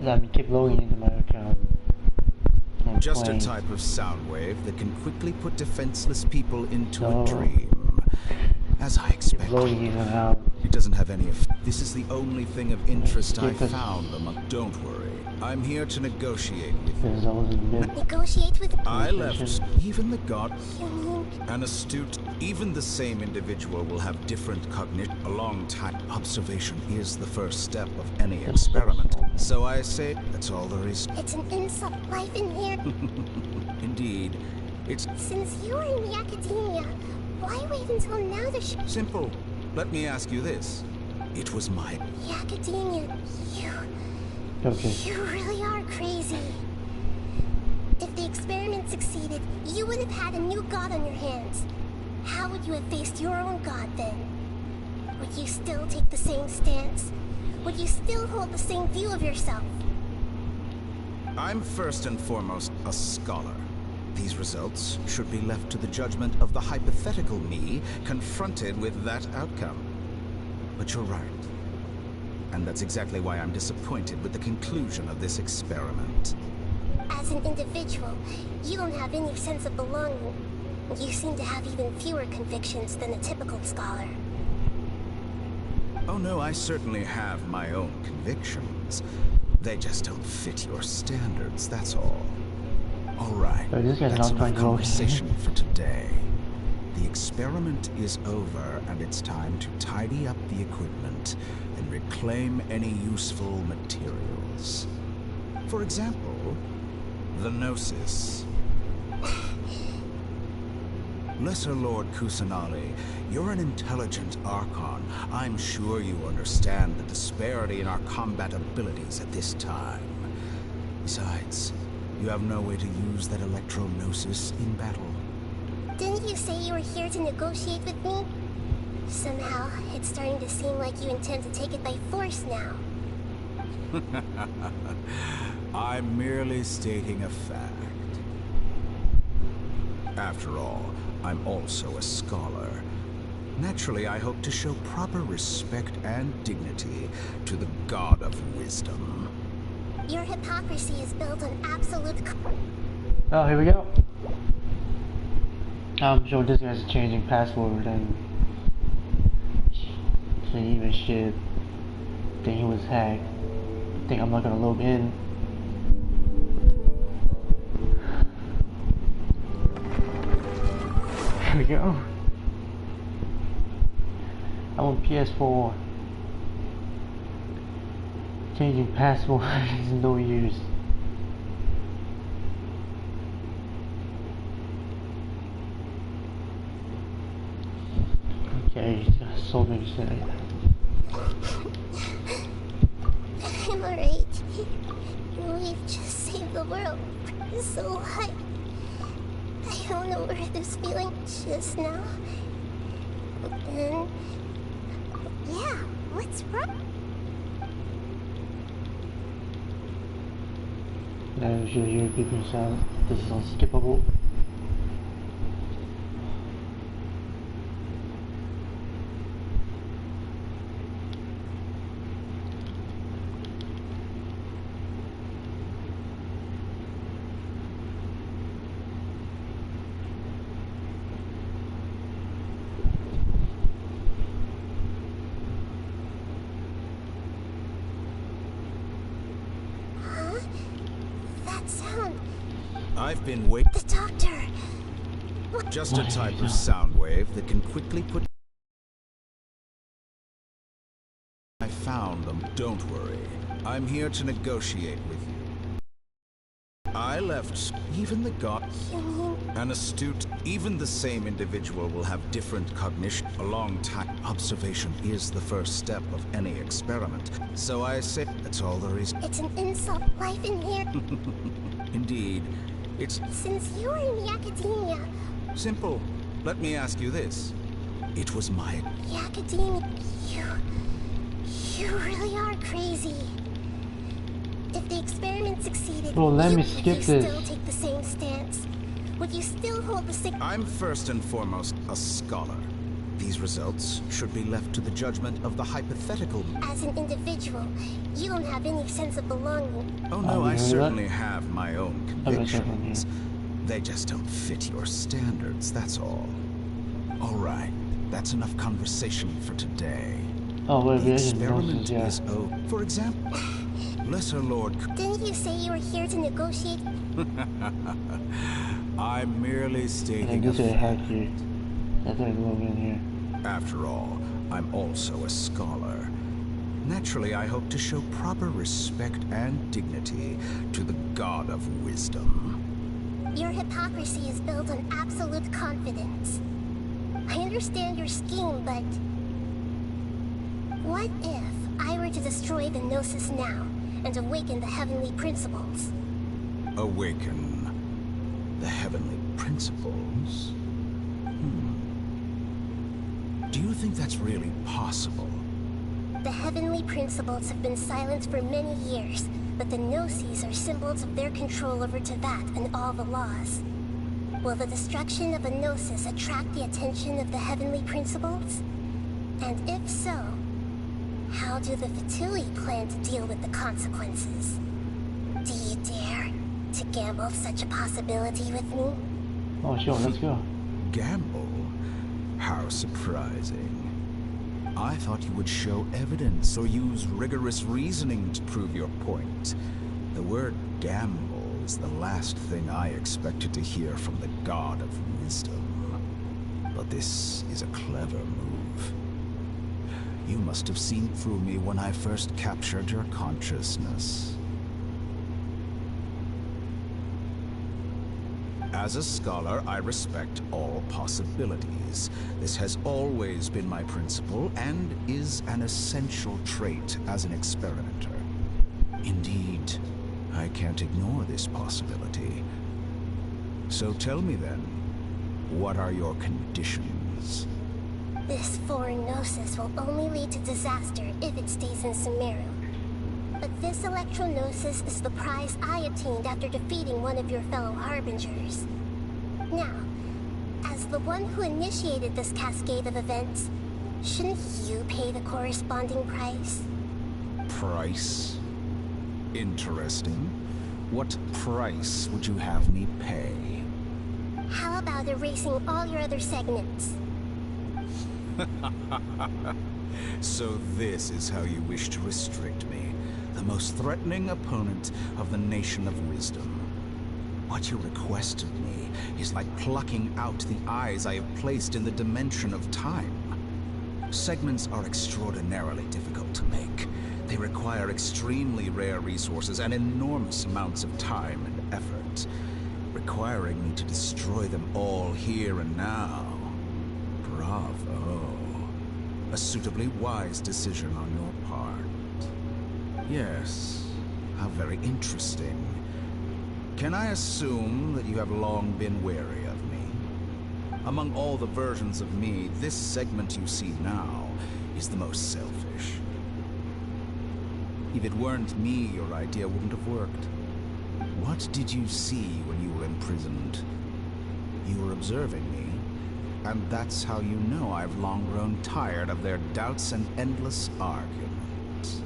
let me keep logging into my account. Just a type of sound wave that can quickly put defenseless people into a dream. As I expected. It doesn't have any effect. This is the only thing of interest I found among. Don't worry. I'm here to negotiate with you. Negotiate with. I left even the god. An astute, even the same individual will have different cognition. A long time observation is the first step of any experiment. So I say that's all there is. It's an insult. Life in here. Indeed, it's. Since you're in the academia, why wait until now to Simple. Let me ask you this. It was my. The academia. You really are crazy. If the experiment succeeded, you would have had a new god on your hands. How would you have faced your own god then? Would you still take the same stance? Would you still hold the same view of yourself? I'm first and foremost a scholar. These results should be left to the judgment of the hypothetical me confronted with that outcome. But you're right. And that's exactly why I'm disappointed with the conclusion of this experiment. As an individual, you don't have any sense of belonging. You seem to have even fewer convictions than a typical scholar. Oh no, I certainly have my own convictions. They just don't fit your standards, that's all. Alright, that's enough conversation for today. The experiment is over, and it's time to tidy up the equipment and reclaim any useful materials. For example, the Gnosis. Lesser Lord Kusanali, you're an intelligent Archon. I'm sure you understand the disparity in our combat abilities at this time. Besides, you have no way to use that Electro-Gnosis in battle. Didn't you say you were here to negotiate with me? Somehow, it's starting to seem like you intend to take it by force now. I'm merely stating a fact. After all, I'm also a scholar. Naturally, I hope to show proper respect and dignity to the God of Wisdom. Your hypocrisy is built on absolute. Oh, here we go. I'm sure this guy's changing password and she even shit. Think he was hacked. Think I'm not gonna log in. Here we go. I'm on PS4. Changing password is no use. Okay, so many shit. I'm alright. We've just saved the world. So I don't know where this feeling just now. And yeah, what's wrong? No, you're keeping silent. This is unskippable. I've been waiting. The doctor! What? Just a type of sound wave that can quickly put. I found them. Don't worry. I'm here to negotiate with you. I left even the god. An astute, even the same individual will have different cognition. A long time observation is the first step of any experiment. So I say that's all there is. It's an insult. Life in here. Indeed. It's. Since you're in the academia. Simple. Let me ask you this. It was my. The academia. You really are crazy. If the experiment succeeded, well, let me skip this. Would you still take the same stance? Would you still hold the same? I'm first and foremost a scholar. These results should be left to the judgment of the hypothetical. As an individual, you don't have any sense of belonging. Oh no, I certainly have my own convictions. They just don't fit your standards, that's all. All right, that's enough conversation for today. The experiment is over. For example, Lesser Lord... Didn't you say you were here to negotiate? I'm merely stating a fact. After all, I'm also a scholar. Naturally, I hope to show proper respect and dignity to the God of Wisdom. Your hypocrisy is built on absolute confidence. I understand your scheme, but... what if I were to destroy the Gnosis now and awaken the heavenly principles? Awaken the heavenly principles? Do you think that's really possible? The heavenly principles have been silent for many years, but the Gnosis are symbols of their control over Teyvat and all the laws. Will the destruction of a Gnosis attract the attention of the heavenly principles? And if so, how do the Fatui plan to deal with the consequences? Do you dare to gamble such a possibility with me? Oh sure, let's go. Gamble? How surprising. I thought you would show evidence or use rigorous reasoning to prove your point. The word gamble is the last thing I expected to hear from the God of Wisdom. But this is a clever move. You must have seen through me when I first captured your consciousness. As a scholar, I respect all possibilities. This has always been my principle and is an essential trait as an experimenter. Indeed, I can't ignore this possibility. So tell me then, what are your conditions? This foreign Gnosis will only lead to disaster if it stays in Sumeru. But this Electro-Gnosis is the prize I obtained after defeating one of your fellow Harbingers. Now, as the one who initiated this cascade of events, shouldn't you pay the corresponding price? Price? Interesting. What price would you have me pay? How about erasing all your other segments? So this is how you wish to restrict me, the most threatening opponent of the Nation of Wisdom. What you request of me is like plucking out the eyes I have placed in the dimension of time. Segments are extraordinarily difficult to make. They require extremely rare resources and enormous amounts of time and effort, requiring me to destroy them all here and now. Bravo. A suitably wise decision on your part. Yes, how very interesting. Can I assume that you have long been wary of me? Among all the versions of me, this segment you see now is the most selfish. If it weren't me, your idea wouldn't have worked. What did you see when you were imprisoned? You were observing me, and that's how you know I've long grown tired of their doubts and endless arguments.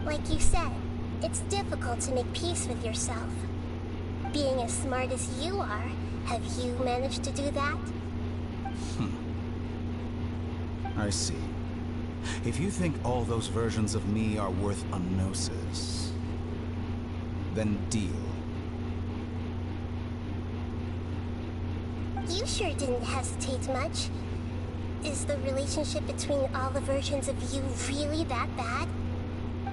Like you said, it's difficult to make peace with yourself. Being as smart as you are, have you managed to do that? I see. If you think all those versions of me are worth a Gnosis, then deal. You sure didn't hesitate much. Is the relationship between all the versions of you really that bad?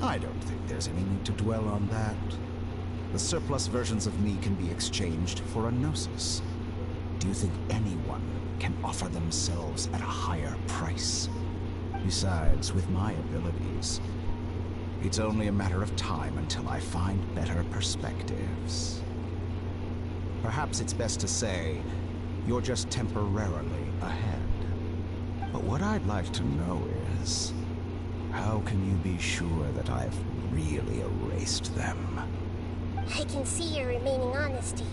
I don't think there's any need to dwell on that. The surplus versions of me can be exchanged for a Gnosis. Do you think anyone can offer themselves at a higher price? Besides, with my abilities, it's only a matter of time until I find better perspectives. Perhaps it's best to say, you're just temporarily ahead. But what I'd like to know is, how can you be sure that I've really erased them? I can see your remaining honesty.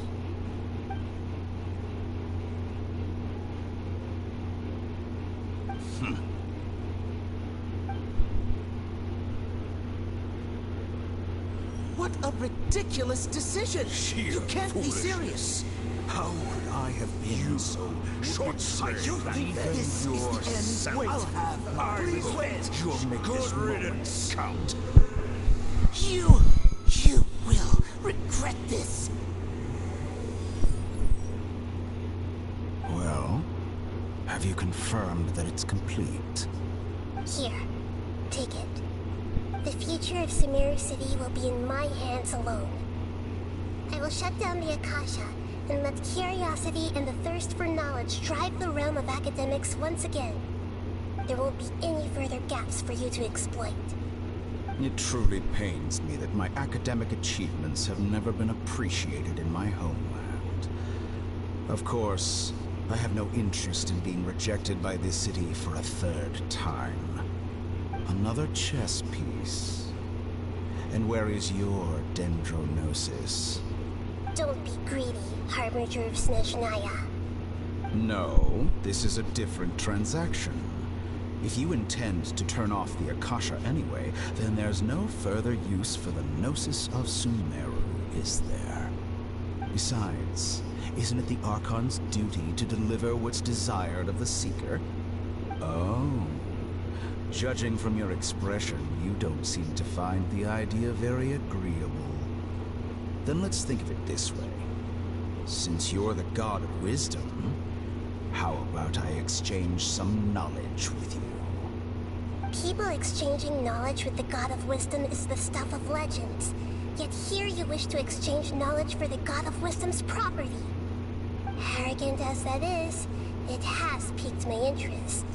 What a ridiculous decision! You can't be serious! How could I have been so short-sighted? You think that this is the end? Wait, I'll have my revenge. You'll make this moment count. You will regret this. Well, have you confirmed that it's complete? Here, take it. The future of Sumeru City will be in my hands alone. I will shut down the Akasha and let curiosity and the thirst for knowledge drive the realm of academics once again. There won't be any further gaps for you to exploit. It truly pains me that my academic achievements have never been appreciated in my homeland. Of course, I have no interest in being rejected by this city for a third time. Another chess piece. And where is your Dendronosis? Don't be greedy, Harbinger of Snezhnaya. No, this is a different transaction. If you intend to turn off the Akasha anyway, then there's no further use for the Gnosis of Sumeru, is there? Besides, isn't it the Archon's duty to deliver what's desired of the Seeker? Oh. Judging from your expression, you don't seem to find the idea very agreeable. Then let's think of it this way. Since you're the God of Wisdom, how about I exchange some knowledge with you? People exchanging knowledge with the God of Wisdom is the stuff of legends. Yet here you wish to exchange knowledge for the God of Wisdom's property. Arrogant as that is, it has piqued my interest.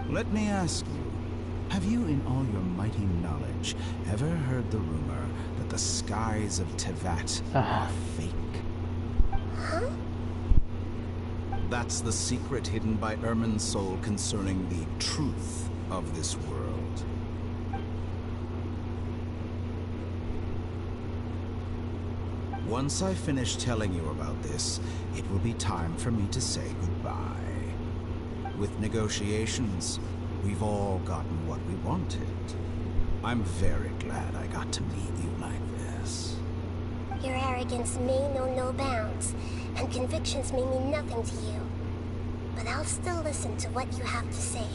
Let me ask you, have you in all your mighty knowledge ever heard the rumor that the skies of Teyvat are fake? Huh? That's the secret hidden by Irminsul concerning the truth of this world. Once I finish telling you about this, it will be time for me to say goodbye. With negotiations, we've all gotten what we wanted. I'm very glad I got to meet you like this. Your arrogance may know no bounds, and convictions may mean nothing to you. But I'll still listen to what you have to say.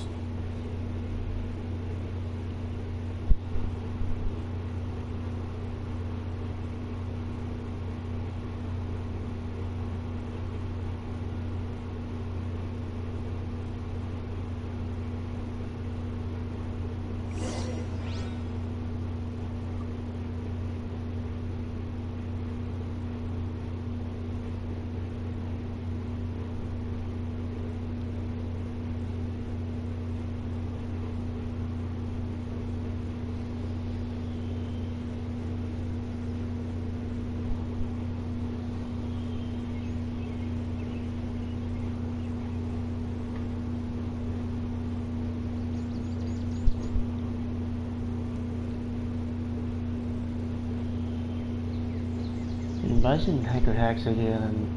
I shouldn't take attacks again.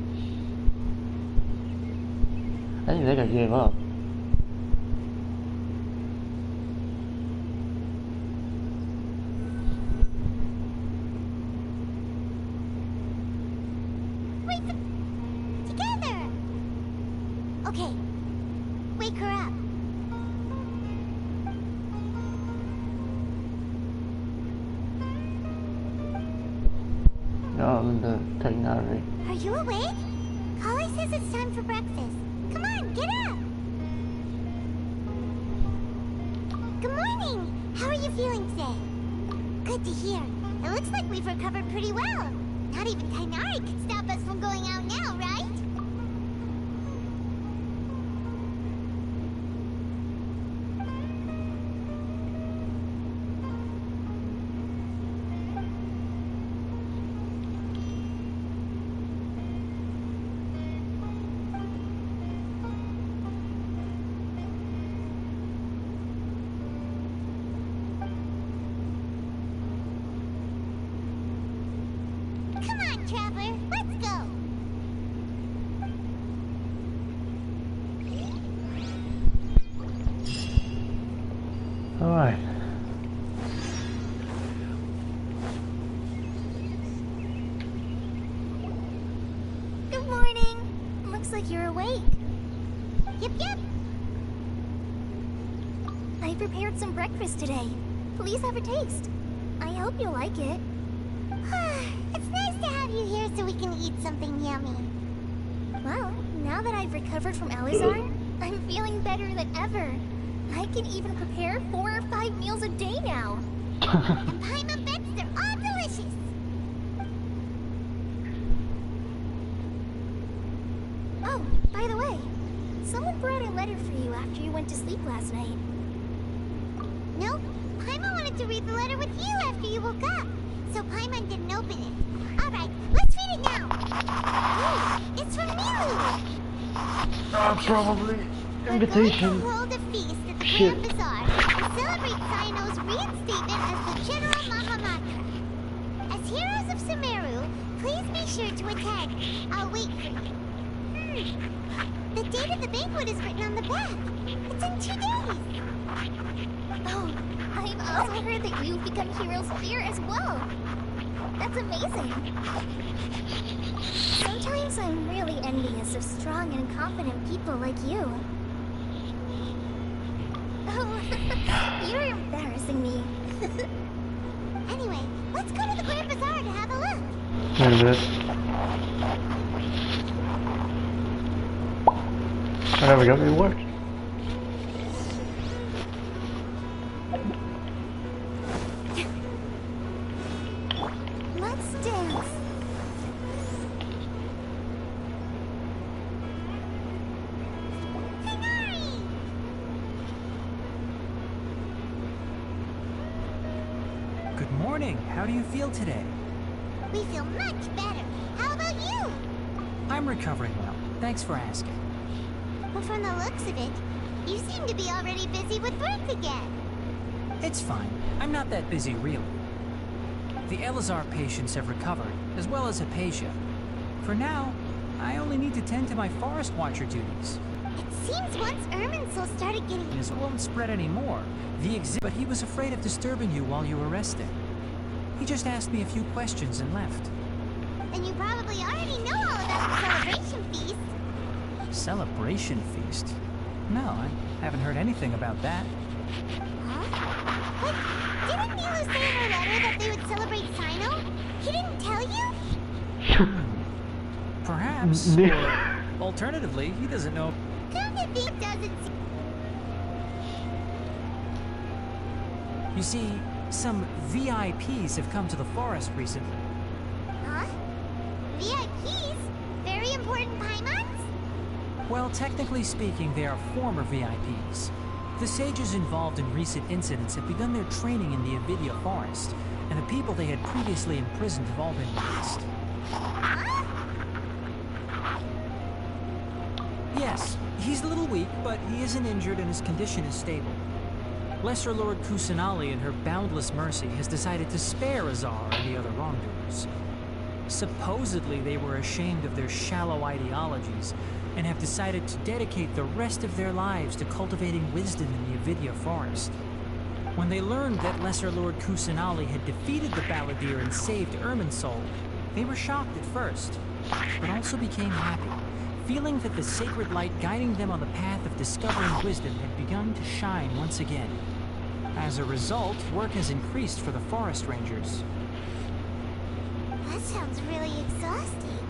I think they gave up. Wait together! Okay, wake her up. Oh, the technology. Are you awake? Kali says it's time for breakfast. Come on, get up! Good morning! How are you feeling today? Good to hear. It looks like we've recovered pretty well. Not even Kainari can stop us from going out now, right? Traveler, let's go! Looks like you're awake. Yep, yep. I prepared some breakfast today. Please have a taste. I hope you'll like it. It's nice to have you here so we can eat something yummy. Well, now that I've recovered from Elazar, I'm feeling better than ever. I can even prepare 4 or 5 meals a day now. And Paimon bets they're all delicious. Oh, by the way, someone brought a letter for you after you went to sleep last night. Nope, Paimon wanted to read the letter with you after you woke up, so Paimon didn't open it. Alright, let's read it now. Ooh, it's from Milu. Probably invitation. We're going to hold a feast at the Grand Bazaar to celebrate Cyno's reinstatement as the General Mahamatra. As heroes of Sumeru, please be sure to attend. I'll wait for you. The date of the banquet is written on the back. It's in 2 days. Oh, I've also heard that you've become Heroes Fear as well. That's amazing. Sometimes I'm really envious of strong and confident people like you. Oh, you're embarrassing me. Anyway, let's go to the Grand Bazaar to have a look. Wait a minute. Oh, there we go, it worked. Let's dance. Good morning. How do you feel today? We feel much better. How about you? I'm recovering well. Thanks for asking. Well, from the looks of it, you seem to be already busy with work again. It's fine. I'm not that busy, really. The Elazar patients have recovered, as well as Hypatia. For now, I only need to tend to my Forest Watcher duties. It seems once Irminsul started getting... It won't spread anymore. But he was afraid of disturbing you while you were resting. He just asked me a few questions and left. And you probably already know all about the celebration feast. Celebration feast? No, I haven't heard anything about that. Huh? But didn't Milu say in her letter that they would celebrate Cyno? He didn't tell you? Perhaps. Or alternatively, he doesn't know. Come to think doesn't... You see, some VIPs have come to the forest recently. Huh? VIPs? Very important Paimons? Well, technically speaking, they are former VIPs. The sages involved in recent incidents have begun their training in the Avidya Forest, and the people they had previously imprisoned have all been released. Huh? Yes, he's a little weak, but he isn't injured and his condition is stable. Lesser Lord Kusanali, in her boundless mercy, has decided to spare Azar and the other wrongdoers. Supposedly, they were ashamed of their shallow ideologies and have decided to dedicate the rest of their lives to cultivating wisdom in the Avidya Forest. When they learned that Lesser Lord Kusanali had defeated the Balladeer and saved Irminsul, they were shocked at first, but also became happy, feeling that the sacred light guiding them on the path of discovering wisdom had begun to shine once again. As a result, work has increased for the forest rangers. That sounds really exhausting.